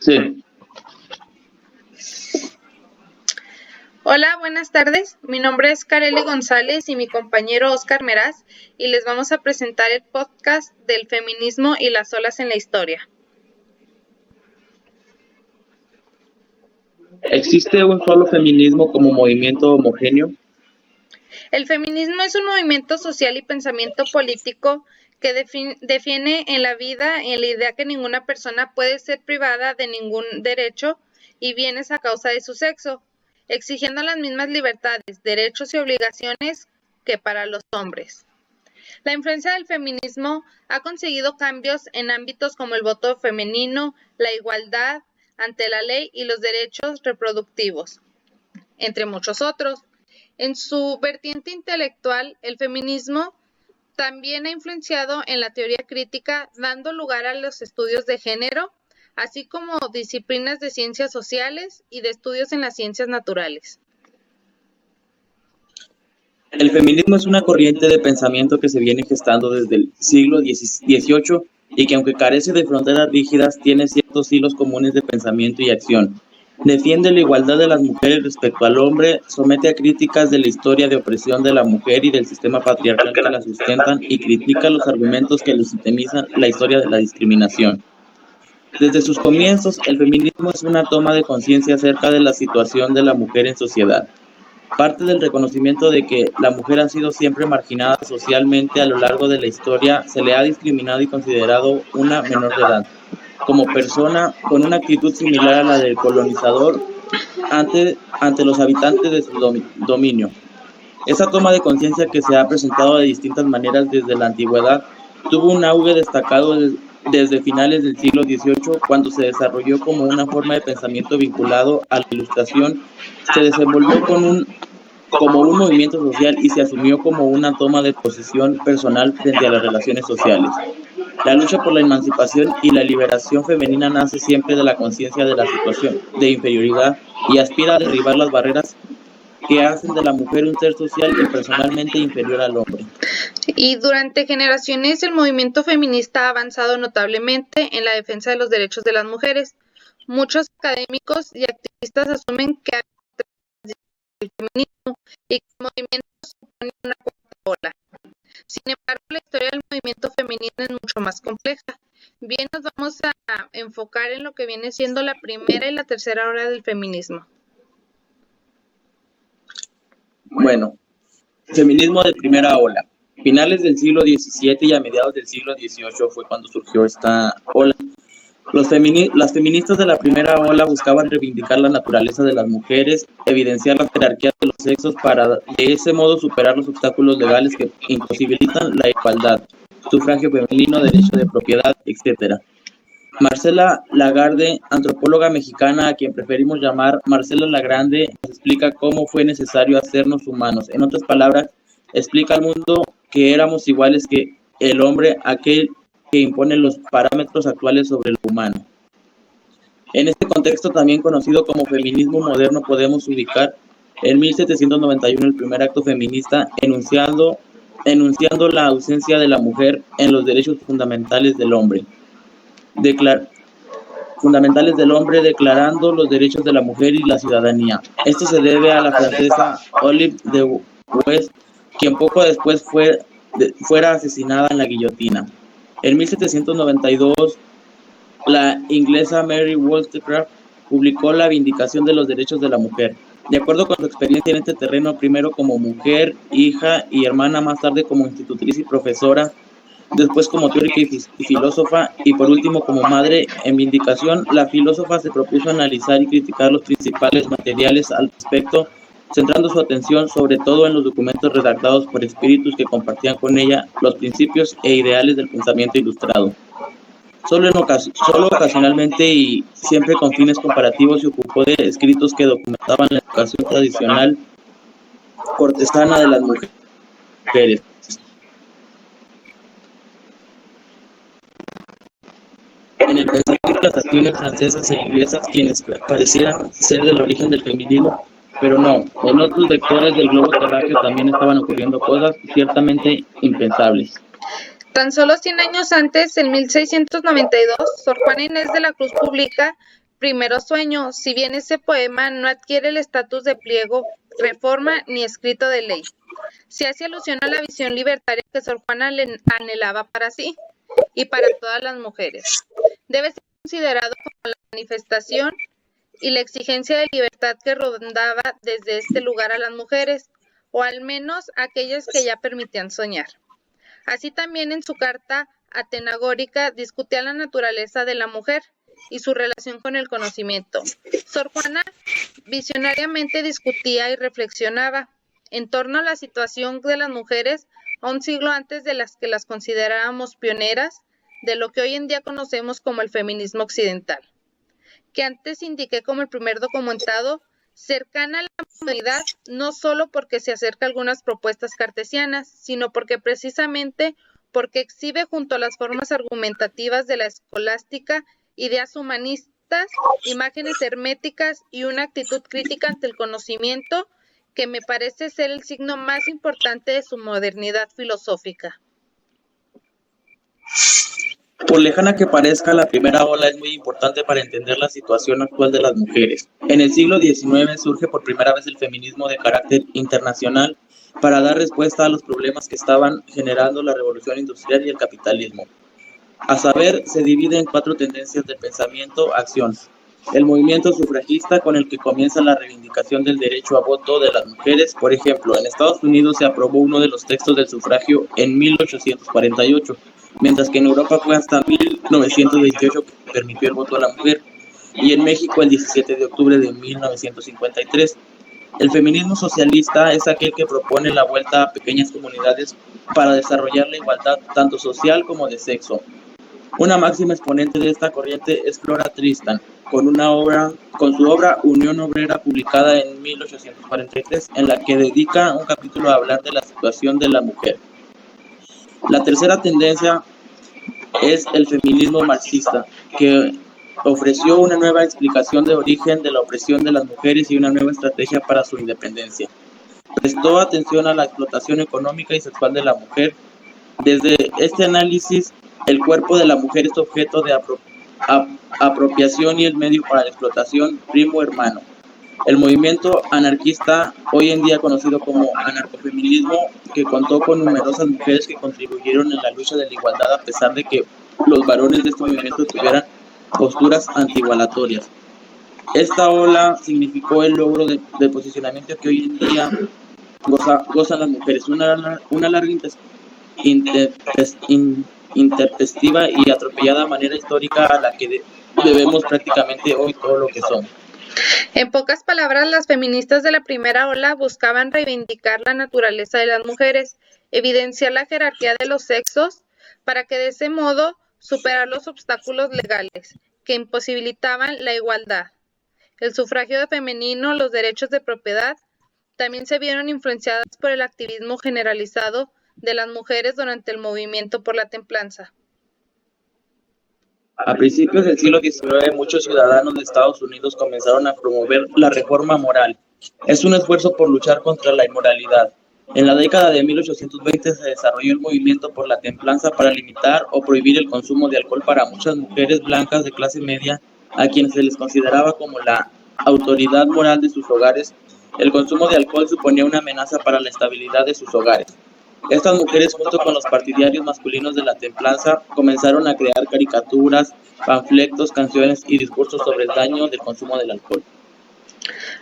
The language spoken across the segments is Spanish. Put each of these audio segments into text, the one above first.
Sí, Hola, buenas tardes. Mi nombre es Kareli González y mi compañero Oscar Meraz, y les vamos a presentar el podcast del feminismo y las olas en la historia. ¿existe un solo feminismo como movimiento homogéneo? El feminismo es un movimiento social y pensamiento político que defiende en la vida en la idea que ninguna persona puede ser privada de ningún derecho y bienes a causa de su sexo, exigiendo las mismas libertades, derechos y obligaciones que para los hombres. La influencia del feminismo ha conseguido cambios en ámbitos como el voto femenino, la igualdad ante la ley y los derechos reproductivos, entre muchos otros. En su vertiente intelectual, el feminismo también ha influenciado en la teoría crítica, dando lugar a los estudios de género, así como disciplinas de ciencias sociales y de estudios en las ciencias naturales. El feminismo es una corriente de pensamiento que se viene gestando desde el siglo XVIII y que, aunque carece de fronteras rígidas, tiene ciertos hilos comunes de pensamiento y acción. Defiende la igualdad de las mujeres respecto al hombre, somete a críticas de la historia de opresión de la mujer y del sistema patriarcal que la sustentan y critica los argumentos que legitimizan la historia de la discriminación. Desde sus comienzos, el feminismo es una toma de conciencia acerca de la situación de la mujer en sociedad. Parte del reconocimiento de que la mujer ha sido siempre marginada socialmente a lo largo de la historia, se le ha discriminado y considerado una menor de edad, como persona con una actitud similar a la del colonizador ante los habitantes de su dominio. Esa toma de conciencia, que se ha presentado de distintas maneras desde la antigüedad, tuvo un auge destacado desde finales del siglo XVIII, cuando se desarrolló como una forma de pensamiento vinculado a la Ilustración, se desenvolvió como un movimiento social y se asumió como una toma de posición personal frente a las relaciones sociales. La lucha por la emancipación y la liberación femenina nace siempre de la conciencia de la situación de inferioridad y aspira a derribar las barreras que hacen de la mujer un ser social y personalmente inferior al hombre. Y durante generaciones el movimiento feminista ha avanzado notablemente en la defensa de los derechos de las mujeres. Muchos académicos y activistas asumen que hay el feminismo y que el movimiento supone una cuarta ola. Sin embargo, la historia del movimiento femenino es mucho más compleja. Bien, nos vamos a enfocar en lo que viene siendo la primera y la tercera ola del feminismo. Bueno, feminismo de primera ola. Finales del siglo XVII y a mediados del siglo XVIII fue cuando surgió esta ola. Las feministas de la primera ola buscaban reivindicar la naturaleza de las mujeres, evidenciar las jerarquías de los sexos para de ese modo superar los obstáculos legales que imposibilitan la igualdad, sufragio femenino, derecho de propiedad, etc. Marcela Lagarde, antropóloga mexicana a quien preferimos llamar Marcela Lagrande, nos explica cómo fue necesario hacernos humanos. En otras palabras, explica al mundo que éramos iguales que el hombre, aquel que impone los parámetros actuales sobre lo humano. En este contexto, también conocido como feminismo moderno, podemos ubicar en 1791 el primer acto feminista enunciando la ausencia de la mujer en los derechos fundamentales del hombre, declarando los derechos de la mujer y la ciudadanía. Esto se debe a la francesa Olive de West, quien poco después fuera asesinada en la guillotina. En 1792, la inglesa Mary Wollstonecraft publicó La Vindicación de los Derechos de la Mujer. De acuerdo con su experiencia en este terreno, primero como mujer, hija y hermana, más tarde como institutriz y profesora, después como teórica y filósofa, y por último como madre, en Vindicación, la filósofa se propuso analizar y criticar los principales materiales al respecto, centrando su atención sobre todo en los documentos redactados por espíritus que compartían con ella los principios e ideales del pensamiento ilustrado. Solo ocasionalmente y siempre con fines comparativos se ocupó de escritos que documentaban la educación tradicional cortesana de las mujeres. En el pensamiento, las acciones francesas e inglesas, quienes parecieran ser del origen del feminismo, pero no, en otros vectores del globo terráqueo también estaban ocurriendo cosas ciertamente impensables. Tan solo 100 años antes, en 1692, Sor Juana Inés de la Cruz publica Primero sueño, si bien ese poema no adquiere el estatus de pliego, reforma ni escrito de ley. Se hace alusión a la visión libertaria que Sor Juana anhelaba para sí y para todas las mujeres. Debe ser considerado como la manifestación y la exigencia de libertad que rondaba desde este lugar a las mujeres, o al menos aquellas que ya permitían soñar. Así también en su carta atenagórica discutía la naturaleza de la mujer y su relación con el conocimiento. Sor Juana visionariamente discutía y reflexionaba en torno a la situación de las mujeres a un siglo antes de las que las considerábamos pioneras de lo que hoy en día conocemos como el feminismo occidental, que antes indiqué como el primer documentado cercana a la modernidad, no solo porque se acerca a algunas propuestas cartesianas, sino porque precisamente porque exhibe junto a las formas argumentativas de la escolástica ideas humanistas, imágenes herméticas y una actitud crítica ante el conocimiento que me parece ser el signo más importante de su modernidad filosófica. Por lejana que parezca, la primera ola es muy importante para entender la situación actual de las mujeres. En el siglo XIX surge por primera vez el feminismo de carácter internacional para dar respuesta a los problemas que estaban generando la revolución industrial y el capitalismo. A saber, se divide en 4 tendencias de pensamiento-acción. El movimiento sufragista, con el que comienza la reivindicación del derecho a voto de las mujeres. Por ejemplo, en Estados Unidos se aprobó uno de los textos del sufragio en 1848, mientras que en Europa fue hasta 1928 que permitió el voto a la mujer, y en México el 17 de octubre de 1953. El feminismo socialista es aquel que propone la vuelta a pequeñas comunidades para desarrollar la igualdad tanto social como de sexo. Una máxima exponente de esta corriente es Flora Tristan, con su obra Unión Obrera, publicada en 1843, en la que dedica un capítulo a hablar de la situación de la mujer. La tercera tendencia es el feminismo marxista, que ofreció una nueva explicación de origen de la opresión de las mujeres y una nueva estrategia para su independencia. Prestó atención a la explotación económica y sexual de la mujer. Desde este análisis, el cuerpo de la mujer es objeto de apropiación y el medio para la explotación, primo hermano. El movimiento anarquista, hoy en día conocido como anarcofeminismo, que contó con numerosas mujeres que contribuyeron en la lucha de la igualdad a pesar de que los varones de este movimiento tuvieran posturas antiigualatorias. Esta ola significó el logro de posicionamiento que hoy en día gozan las mujeres, una larga intempestiva y atropellada manera histórica a la que debemos prácticamente hoy todo lo que somos. En pocas palabras, las feministas de la primera ola buscaban reivindicar la naturaleza de las mujeres, evidenciar la jerarquía de los sexos, para que de ese modo superar los obstáculos legales que imposibilitaban la igualdad. El sufragio femenino, los derechos de propiedad, también se vieron influenciadas por el activismo generalizado de las mujeres durante el movimiento por la templanza. A principios del siglo XIX, muchos ciudadanos de Estados Unidos comenzaron a promover la reforma moral. Es un esfuerzo por luchar contra la inmoralidad. En la década de 1820 se desarrolló el movimiento por la templanza para limitar o prohibir el consumo de alcohol para muchas mujeres blancas de clase media, a quienes se les consideraba como la autoridad moral de sus hogares. El consumo de alcohol suponía una amenaza para la estabilidad de sus hogares. Estas mujeres, junto con los partidarios masculinos de la templanza, comenzaron a crear caricaturas, panfletos, canciones y discursos sobre el daño del consumo del alcohol.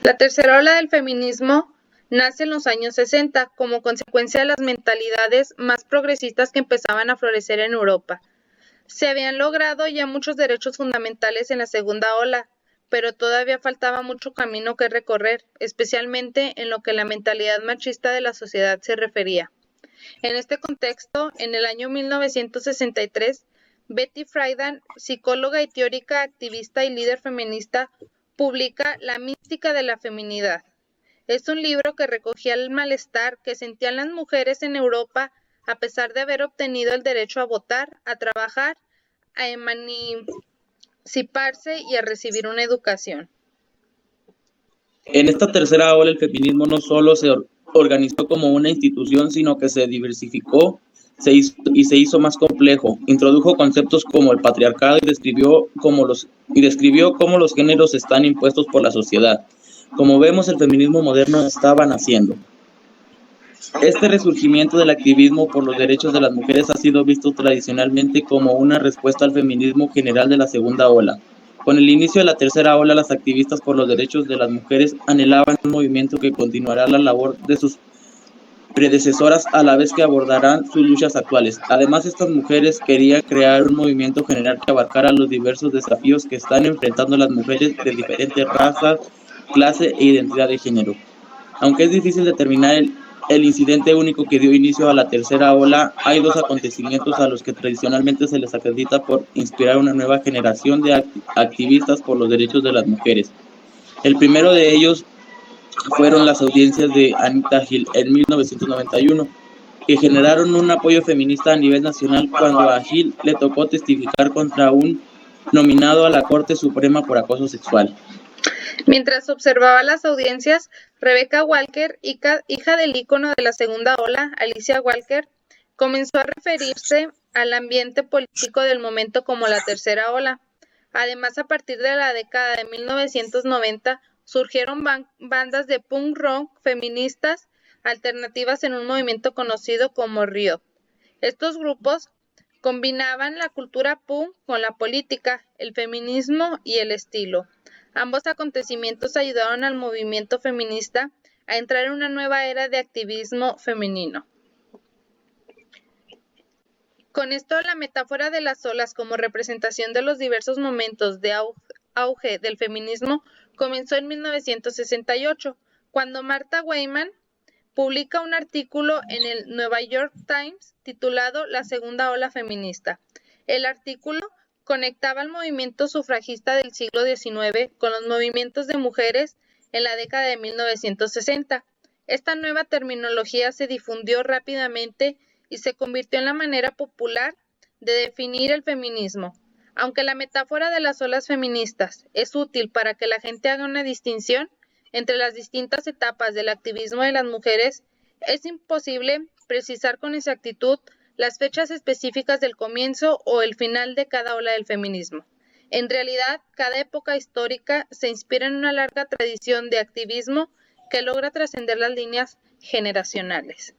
La tercera ola del feminismo nace en los años 60 como consecuencia de las mentalidades más progresistas que empezaban a florecer en Europa. Se habían logrado ya muchos derechos fundamentales en la segunda ola, pero todavía faltaba mucho camino que recorrer, especialmente en lo que la mentalidad machista de la sociedad se refería. En este contexto, en el año 1963, Betty Friedan, psicóloga y teórica, activista y líder feminista, publica La mística de la feminidad. Es un libro que recogía el malestar que sentían las mujeres en Europa a pesar de haber obtenido el derecho a votar, a trabajar, a emanciparse y a recibir una educación. En esta tercera ola el feminismo no solo se organizó como una institución, sino que se diversificó se hizo más complejo. Introdujo conceptos como el patriarcado y describió cómo los géneros están impuestos por la sociedad. Como vemos, el feminismo moderno estaba naciendo. Este resurgimiento del activismo por los derechos de las mujeres ha sido visto tradicionalmente como una respuesta al feminismo general de la segunda ola. Con el inicio de la tercera ola, las activistas por los derechos de las mujeres anhelaban un movimiento que continuará la labor de sus predecesoras a la vez que abordarán sus luchas actuales. Además, estas mujeres querían crear un movimiento general que abarcara los diversos desafíos que están enfrentando las mujeres de diferentes razas, clase e identidad de género. Aunque es difícil determinar el incidente único que dio inicio a la tercera ola, hay dos acontecimientos a los que tradicionalmente se les acredita por inspirar una nueva generación de activistas por los derechos de las mujeres. El primero de ellos fueron las audiencias de Anita Hill en 1991, que generaron un apoyo feminista a nivel nacional cuando a Hill le tocó testificar contra un nominado a la Corte Suprema por acoso sexual. Mientras observaba las audiencias, Rebecca Walker, hija del ícono de la segunda ola, Alicia Walker, comenzó a referirse al ambiente político del momento como la tercera ola. Además, a partir de la década de 1990, surgieron bandas de punk rock feministas alternativas en un movimiento conocido como Riot. Estos grupos combinaban la cultura punk con la política, el feminismo y el estilo. Ambos acontecimientos ayudaron al movimiento feminista a entrar en una nueva era de activismo femenino. Con esto, la metáfora de las olas como representación de los diversos momentos de auge del feminismo comenzó en 1968, cuando Martha Wayman publica un artículo en el New York Times titulado La segunda ola feminista. El artículo conectaba el movimiento sufragista del siglo XIX con los movimientos de mujeres en la década de 1960. Esta nueva terminología se difundió rápidamente y se convirtió en la manera popular de definir el feminismo. Aunque la metáfora de las olas feministas es útil para que la gente haga una distinción entre las distintas etapas del activismo de las mujeres, es imposible precisar con exactitud las fechas específicas del comienzo o el final de cada ola del feminismo. En realidad, cada época histórica se inspira en una larga tradición de activismo que logra trascender las líneas generacionales.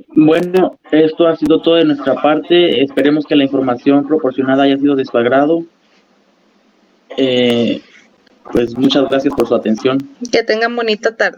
Bueno, esto ha sido todo de nuestra parte. Esperemos que la información proporcionada haya sido de su agrado. Pues muchas gracias por su atención. Que tengan bonita tarde.